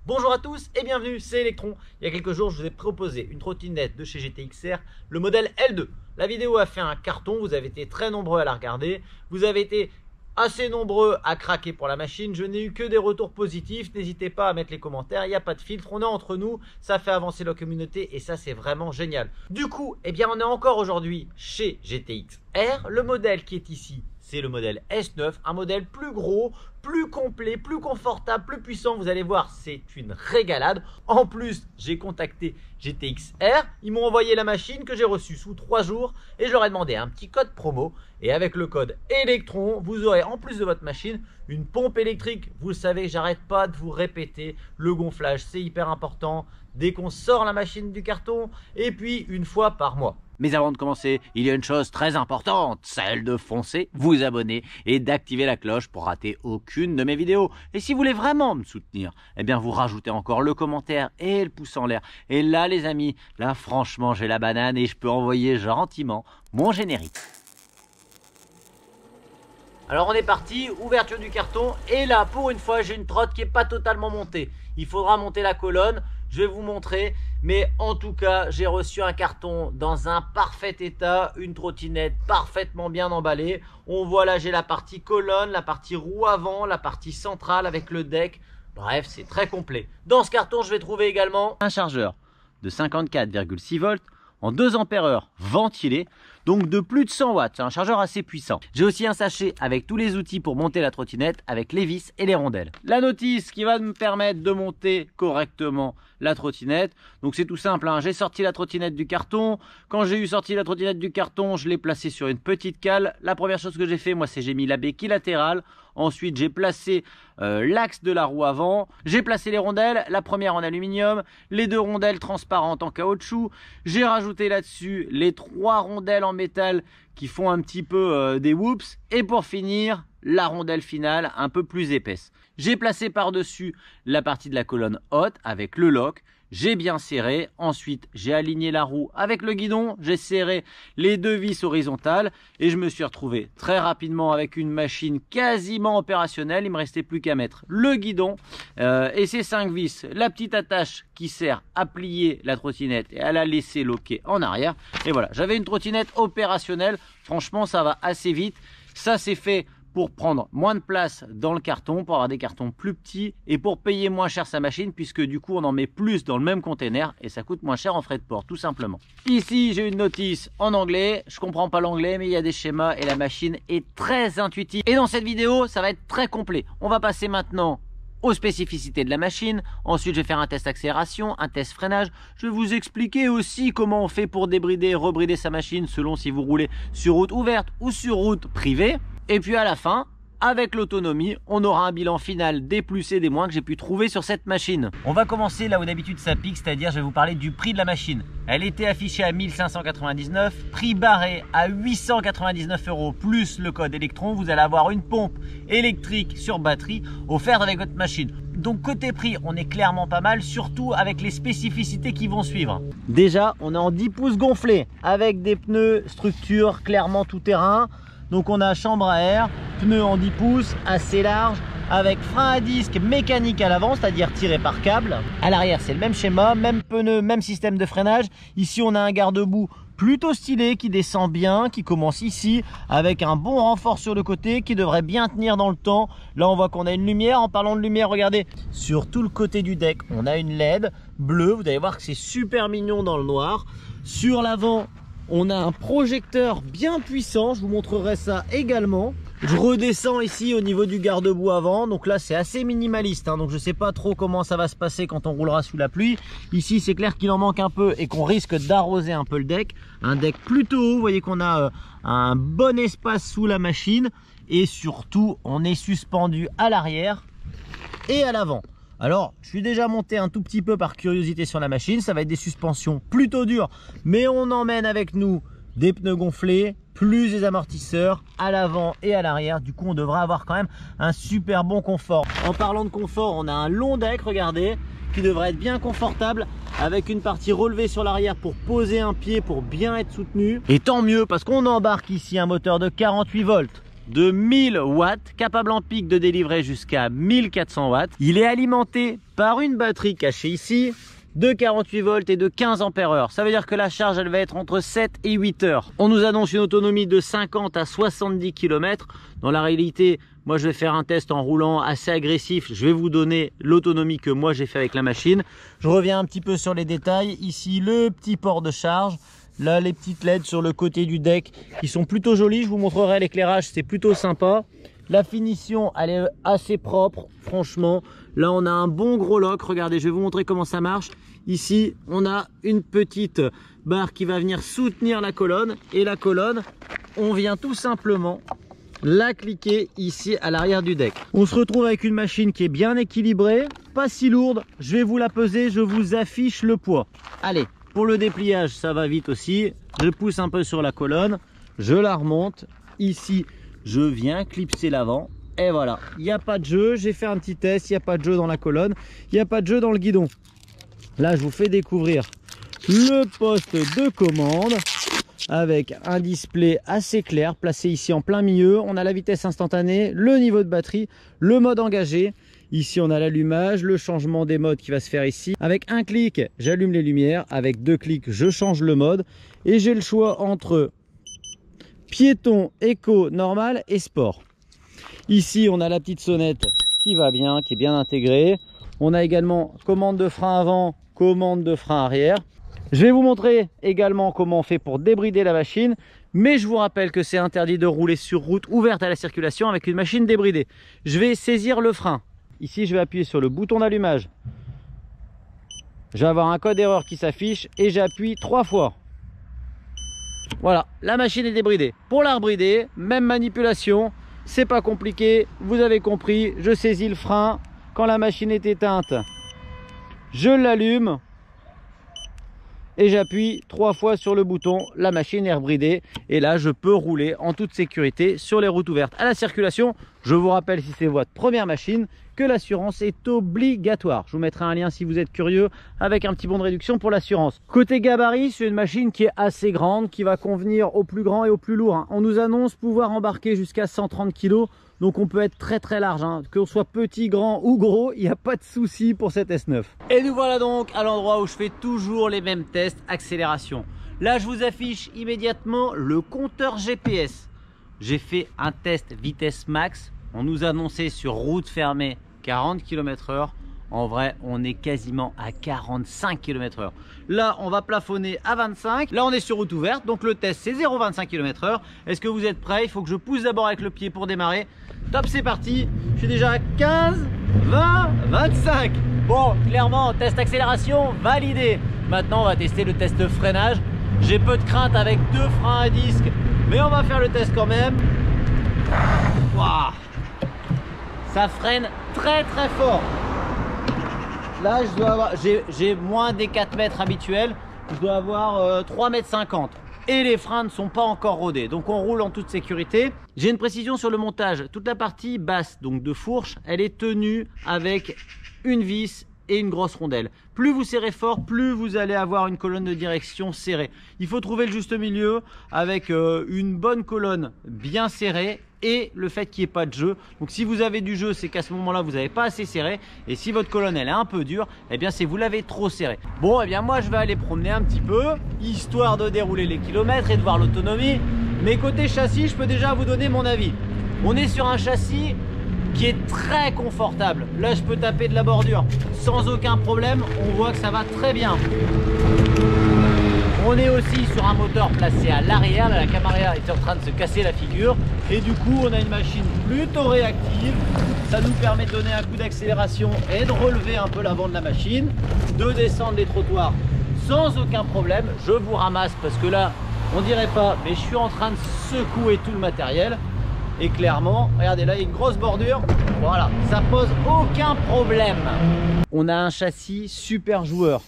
Bonjour à tous et bienvenue, c'est Electron. Il y a quelques jours, je vous ai proposé une trottinette de chez GTXR, le modèle L2. La vidéo a fait un carton, vous avez été très nombreux à la regarder, vous avez été assez nombreux à craquer pour la machine. Je n'ai eu que des retours positifs, n'hésitez pas à mettre les commentaires, il n'y a pas de filtre, on est entre nous, ça fait avancer la communauté et ça c'est vraiment génial. Du coup, eh bien on est encore aujourd'hui chez GTXR, le modèle qui est ici. C'est le modèle S9, un modèle plus gros, plus complet, plus confortable, plus puissant. Vous allez voir, c'est une régalade. En plus, j'ai contacté GTXR. Ils m'ont envoyé la machine que j'ai reçue sous 3 jours. Et je leur ai demandé un petit code promo. Et avec le code Electron, vous aurez en plus de votre machine une pompe électrique. Vous le savez, j'arrête pas de vous répéter. Le gonflage, c'est hyper important. Dès qu'on sort la machine du carton. Et puis, une fois par mois. Mais avant de commencer, il y a une chose très importante, celle de foncer, vous abonner et d'activer la cloche pour rater aucune de mes vidéos. Et si vous voulez vraiment me soutenir, eh bien vous rajoutez encore le commentaire et le pouce en l'air. Et là les amis, là franchement j'ai la banane et je peux envoyer gentiment mon générique. Alors on est parti, ouverture du carton et là pour une fois j'ai une trotte qui n'est pas totalement montée. Il faudra monter la colonne, je vais vous montrer. Mais en tout cas, j'ai reçu un carton dans un parfait état, une trottinette parfaitement bien emballée. On voit là, j'ai la partie colonne, la partie roue avant, la partie centrale avec le deck. Bref, c'est très complet. Dans ce carton, je vais trouver également un chargeur de 54,6 volts en 2 ampères-heure ventilé, donc de plus de 100 watts. C'est un chargeur assez puissant. J'ai aussi un sachet avec tous les outils pour monter la trottinette avec les vis et les rondelles. La notice qui va me permettre de monter correctement la trottinette. Donc c'est tout simple, hein. J'ai sorti la trottinette du carton. Quand j'ai eu sorti la trottinette du carton, je l'ai placée sur une petite cale. La première chose que j'ai fait, moi, c'est j'ai mis la béquille latérale. Ensuite, j'ai placé l'axe de la roue avant. J'ai placé les rondelles, la première en aluminium, les 2 rondelles transparentes en caoutchouc. J'ai rajouté là-dessus les 3 rondelles en métal qui font un petit peu des whoops. Et pour finir, la rondelle finale un peu plus épaisse. J'ai placé par-dessus la partie de la colonne haute avec le lock. J'ai bien serré. Ensuite, j'ai aligné la roue avec le guidon. J'ai serré les 2 vis horizontales et je me suis retrouvé très rapidement avec une machine quasiment opérationnelle. Il me restait plus qu'à mettre le guidon et ces 5 vis, la petite attache qui sert à plier la trottinette et à la laisser loquer en arrière. Et voilà, j'avais une trottinette opérationnelle. Franchement, ça va assez vite. Ça, c'est fait pour prendre moins de place dans le carton, pour avoir des cartons plus petits et pour payer moins cher sa machine, puisque du coup on en met plus dans le même container et ça coûte moins cher en frais de port, tout simplement. Ici j'ai une notice en anglais, je comprends pas l'anglais mais il y a des schémas et la machine est très intuitive. Et dans cette vidéo ça va être très complet. On va passer maintenant aux spécificités de la machine. Ensuite je vais faire un test accélération, un test freinage. Je vais vous expliquer aussi comment on fait pour débrider et rebrider sa machine selon si vous roulez sur route ouverte ou sur route privée. Et puis à la fin, avec l'autonomie, on aura un bilan final des plus et des moins que j'ai pu trouver sur cette machine. On va commencer là où d'habitude ça pique, c'est-à-dire je vais vous parler du prix de la machine. Elle était affichée à 1599, prix barré à 899 € plus le code Electron. Vous allez avoir une pompe électrique sur batterie offerte avec votre machine. Donc côté prix, on est clairement pas mal, surtout avec les spécificités qui vont suivre. Déjà, on est en 10 pouces gonflés avec des pneus structure clairement tout terrain. Donc on a chambre à air, pneus en 10 pouces, assez large, avec frein à disque mécanique à l'avant, c'est-à-dire tiré par câble. À l'arrière, c'est le même schéma, même pneu, même système de freinage. Ici, on a un garde-boue plutôt stylé qui descend bien, qui commence ici, avec un bon renfort sur le côté, qui devrait bien tenir dans le temps. Là, on voit qu'on a une lumière. En parlant de lumière, regardez, sur tout le côté du deck, on a une LED bleue. Vous allez voir que c'est super mignon dans le noir. Sur l'avant, on a un projecteur bien puissant, je vous montrerai ça également. Je redescends ici au niveau du garde-boue avant, donc là c'est assez minimaliste, hein, donc je sais pas trop comment ça va se passer quand on roulera sous la pluie. Ici c'est clair qu'il en manque un peu et qu'on risque d'arroser un peu le deck. Un deck plutôt haut, vous voyez qu'on a un bon espace sous la machine et surtout on est suspendu à l'arrière et à l'avant. Alors, je suis déjà monté un tout petit peu par curiosité sur la machine. Ça va être des suspensions plutôt dures, mais on emmène avec nous des pneus gonflés, plus des amortisseurs à l'avant et à l'arrière. Du coup, on devrait avoir quand même un super bon confort. En parlant de confort, on a un long deck, regardez, qui devrait être bien confortable avec une partie relevée sur l'arrière pour poser un pied, pour bien être soutenu. Et tant mieux, parce qu'on embarque ici un moteur de 48 volts. de 1000 watts, capable en pic de délivrer jusqu'à 1400 watts. Il est alimenté par une batterie cachée ici de 48 volts et de 15 ampères heure. Ça veut dire que la charge, elle va être entre 7 et 8 heures. On nous annonce une autonomie de 50 à 70 km. Dans la réalité, moi, je vais faire un test en roulant assez agressif. Je vais vous donner l'autonomie que moi, j'ai fait avec la machine. Je reviens un petit peu sur les détails. Ici, le petit port de charge. Là, les petites LED sur le côté du deck qui sont plutôt jolies. Je vous montrerai l'éclairage, c'est plutôt sympa. La finition, elle est assez propre, franchement. Là, on a un bon gros lock. Regardez, je vais vous montrer comment ça marche. Ici, on a une petite barre qui va venir soutenir la colonne. Et la colonne, on vient tout simplement la cliquer ici à l'arrière du deck. On se retrouve avec une machine qui est bien équilibrée, pas si lourde. Je vais vous la peser, je vous affiche le poids. Allez, pour le dépliage, ça va vite aussi. Je pousse un peu sur la colonne, je la remonte. Ici, je viens clipser l'avant. Et voilà, il n'y a pas de jeu. J'ai fait un petit test, il n'y a pas de jeu dans la colonne, il n'y a pas de jeu dans le guidon. Là, je vous fais découvrir le poste de commande avec un display assez clair placé ici en plein milieu. On a la vitesse instantanée, le niveau de batterie, le mode engagé. Ici, on a l'allumage, le changement des modes qui va se faire ici. Avec un clic, j'allume les lumières. Avec 2 clics, je change le mode. Et j'ai le choix entre piéton, éco, normal et sport. Ici, on a la petite sonnette qui va bien, qui est bien intégrée. On a également commande de frein avant, commande de frein arrière. Je vais vous montrer également comment on fait pour débrider la machine. Mais je vous rappelle que c'est interdit de rouler sur route ouverte à la circulation avec une machine débridée. Je vais saisir le frein. Ici, je vais appuyer sur le bouton d'allumage. Je vais avoir un code erreur qui s'affiche et j'appuie 3 fois. Voilà, la machine est débridée. Pour la rebrider, même manipulation, c'est pas compliqué, vous avez compris. Je saisis le frein, quand la machine est éteinte, je l'allume et j'appuie 3 fois sur le bouton, la machine est rebridée et là je peux rouler en toute sécurité sur les routes ouvertes à la circulation. Je vous rappelle, si c'est votre première machine, que l'assurance est obligatoire. Je vous mettrai un lien si vous êtes curieux avec un petit bon de réduction pour l'assurance. Côté gabarit, c'est une machine qui est assez grande, qui va convenir aux plus grands et aux plus lourds. On nous annonce pouvoir embarquer jusqu'à 130 kg, donc on peut être très large. Que l'on soit petit, grand ou gros, il n'y a pas de souci pour cette S9. Et nous voilà donc à l'endroit où je fais toujours les mêmes tests accélération. Là, je vous affiche immédiatement le compteur GPS. J'ai fait un test vitesse max. On nous annonçait sur route fermée 40 km/h. En vrai, on est quasiment à 45 km/h. Là, on va plafonner à 25. Là, on est sur route ouverte. Donc, le test, c'est 0,25 km/h. Est-ce que vous êtes prêts? Il faut que je pousse d'abord avec le pied pour démarrer. Top, c'est parti. Je suis déjà à 15, 20, 25. Bon, clairement, test accélération validé. Maintenant, on va tester le test freinage. J'ai peu de crainte avec 2 freins à disque, mais on va faire le test quand même. Waouh, ça freine très fort. Là, je dois avoir, j'ai moins des 4 mètres habituels. Je dois avoir 3,50 m. Et les freins ne sont pas encore rodés. Donc, on roule en toute sécurité. J'ai une précision sur le montage. Toute la partie basse, donc de fourche, elle est tenue avec une vis et une grosse rondelle. Plus vous serrez fort, plus vous allez avoir une colonne de direction serrée. Il faut trouver le juste milieu avec une bonne colonne bien serrée et le fait qu'il n'y ait pas de jeu. Donc si vous avez du jeu, c'est qu'à ce moment-là, vous n'avez pas assez serré. Et si votre colonne, elle est un peu dure, eh bien c'est vous l'avez trop serré. Bon, eh bien moi, je vais aller promener un petit peu, histoire de dérouler les kilomètres et de voir l'autonomie. Mais côté châssis, je peux déjà vous donner mon avis. On est sur un châssis qui est très confortable. Là, je peux taper de la bordure sans aucun problème. On voit que ça va très bien. On est aussi sur un moteur placé à l'arrière. La Camarilla est en train de se casser la figure. Et du coup, on a une machine plutôt réactive. Ça nous permet de donner un coup d'accélération et de relever un peu l'avant de la machine, de descendre les trottoirs sans aucun problème. Je vous ramasse parce que là, on dirait pas, mais je suis en train de secouer tout le matériel. Et clairement, regardez, là il y a une grosse bordure. Voilà, ça pose aucun problème. On a un châssis super joueur.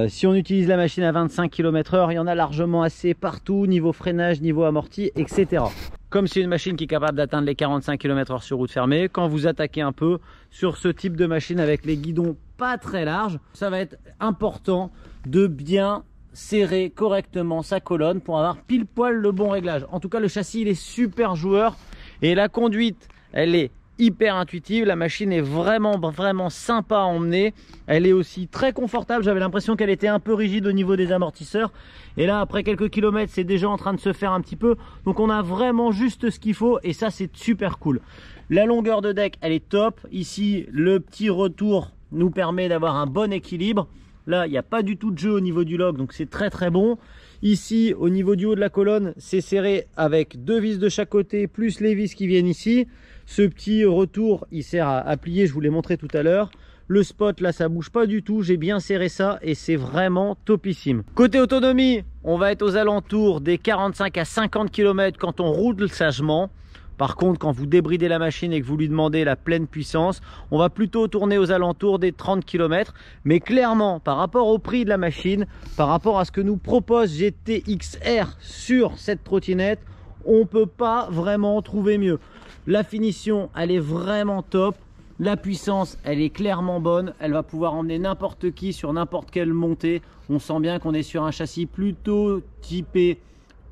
Si on utilise la machine à 25 km/h, il y en a largement assez partout, niveau freinage, niveau amorti, etc. Comme c'est une machine qui est capable d'atteindre les 45 km/h sur route fermée, quand vous attaquez un peu sur ce type de machine avec les guidons pas très larges, ça va être important de bien serrer correctement sa colonne pour avoir pile poil le bon réglage. En tout cas, le châssis il est super joueur Et la conduite, elle est hyper intuitive, la machine est vraiment sympa à emmener, elle est aussi très confortable. J'avais l'impression qu'elle était un peu rigide au niveau des amortisseurs et là après quelques kilomètres c'est déjà en train de se faire un petit peu, donc on a vraiment juste ce qu'il faut et ça c'est super cool. La longueur de deck elle est top, ici le petit retour nous permet d'avoir un bon équilibre. Là il n'y a pas du tout de jeu au niveau du log, donc c'est très bon. Ici au niveau du haut de la colonne c'est serré avec 2 vis de chaque côté plus les vis qui viennent ici. Ce petit retour il sert à plier, je vous l'ai montré tout à l'heure. Le spot là ça bouge pas du tout, j'ai bien serré ça et c'est vraiment topissime. Côté autonomie, on va être aux alentours des 45 à 50 km quand on roule sagement. Par contre, quand vous débridez la machine et que vous lui demandez la pleine puissance, on va plutôt tourner aux alentours des 30 km. Mais clairement, par rapport au prix de la machine, par rapport à ce que nous propose GTXR sur cette trottinette, on ne peut pas vraiment trouver mieux. La finition, elle est vraiment top. La puissance, elle est clairement bonne. Elle va pouvoir emmener n'importe qui sur n'importe quelle montée. On sent bien qu'on est sur un châssis plutôt typé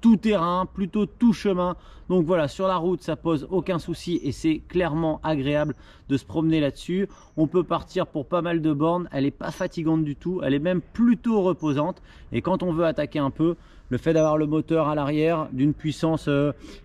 tout terrain, plutôt tout chemin. Donc voilà, sur la route ça pose aucun souci et c'est clairement agréable de se promener là-dessus. On peut partir pour pas mal de bornes, elle n'est pas fatigante du tout, elle est même plutôt reposante. Et quand on veut attaquer un peu, le fait d'avoir le moteur à l'arrière d'une puissance,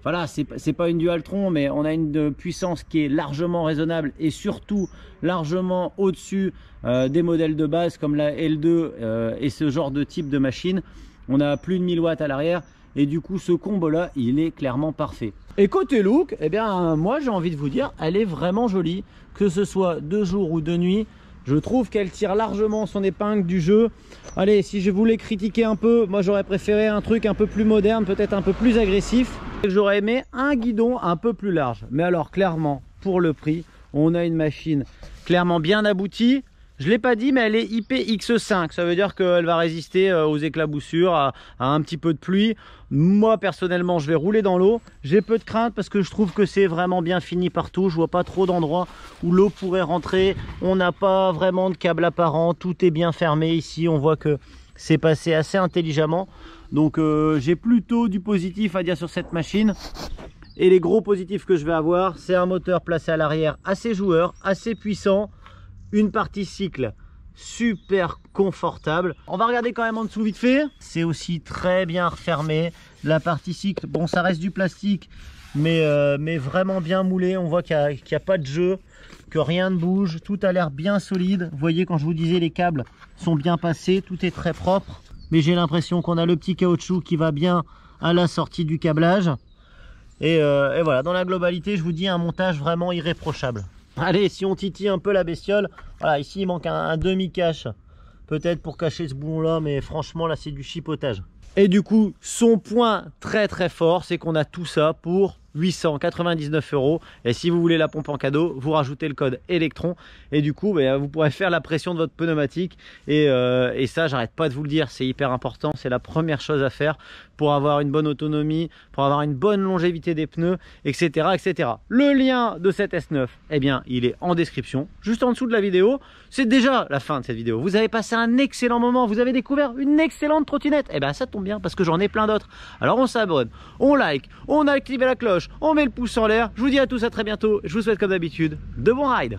voilà, c'est pas une Dualtron, mais on a une puissance qui est largement raisonnable et surtout largement au-dessus des modèles de base comme la L2 et ce genre de type de machine. On a plus de 1000 watts à l'arrière. Et du coup ce combo là il est clairement parfait. Et côté look, eh bien moi j'ai envie de vous dire, elle est vraiment jolie. Que ce soit de jour ou de nuit, je trouve qu'elle tire largement son épingle du jeu. Allez, si je voulais critiquer un peu, moi j'aurais préféré un truc un peu plus moderne, peut-être un peu plus agressif. J'aurais aimé un guidon un peu plus large. Mais alors clairement, pour le prix, on a une machine clairement bien aboutie. Je ne l'ai pas dit, mais elle est IPX5. Ça veut dire qu'elle va résister aux éclaboussures, à un petit peu de pluie. Moi, personnellement, je vais rouler dans l'eau. J'ai peu de crainte parce que je trouve que c'est vraiment bien fini partout. Je vois pas trop d'endroits où l'eau pourrait rentrer. On n'a pas vraiment de câble apparent. Tout est bien fermé ici. On voit que c'est passé assez intelligemment. Donc, j'ai plutôt du positif à dire sur cette machine. Et les gros positifs que je vais avoir, c'est un moteur placé à l'arrière assez joueur, assez puissant. Une partie cycle super confortable. On va regarder quand même en dessous vite fait. C'est aussi très bien refermé. La partie cycle, bon ça reste du plastique, mais vraiment bien moulé. On voit qu'il n'y a pas de jeu, que rien ne bouge. Tout a l'air bien solide. Vous voyez, quand je vous disais les câbles sont bien passés, tout est très propre. Mais j'ai l'impression qu'on a le petit caoutchouc qui va bien à la sortie du câblage. Et voilà, dans la globalité, je vous dis un montage vraiment irréprochable. Allez, si on titille un peu la bestiole, voilà, ici il manque un demi-cache, peut-être pour cacher ce boulon là, mais franchement là c'est du chipotage. Et du coup, son point très fort, c'est qu'on a tout ça pour 899 €. Et si vous voulez la pompe en cadeau, vous rajoutez le code Electron. Et du coup, vous pourrez faire la pression de votre pneumatique. Et ça, j'arrête pas de vous le dire, c'est hyper important. C'est la première chose à faire pour avoir une bonne autonomie, pour avoir une bonne longévité des pneus, etc. etc. Le lien de cette S9, eh bien, il est en description, juste en dessous de la vidéo. C'est déjà la fin de cette vidéo. Vous avez passé un excellent moment. Vous avez découvert une excellente trottinette. Eh bien, ça tombe bien parce que j'en ai plein d'autres. Alors, on s'abonne, on like, on active la cloche, on met le pouce en l'air. Je vous dis à tous à très bientôt. Je vous souhaite comme d'habitude de bons rides.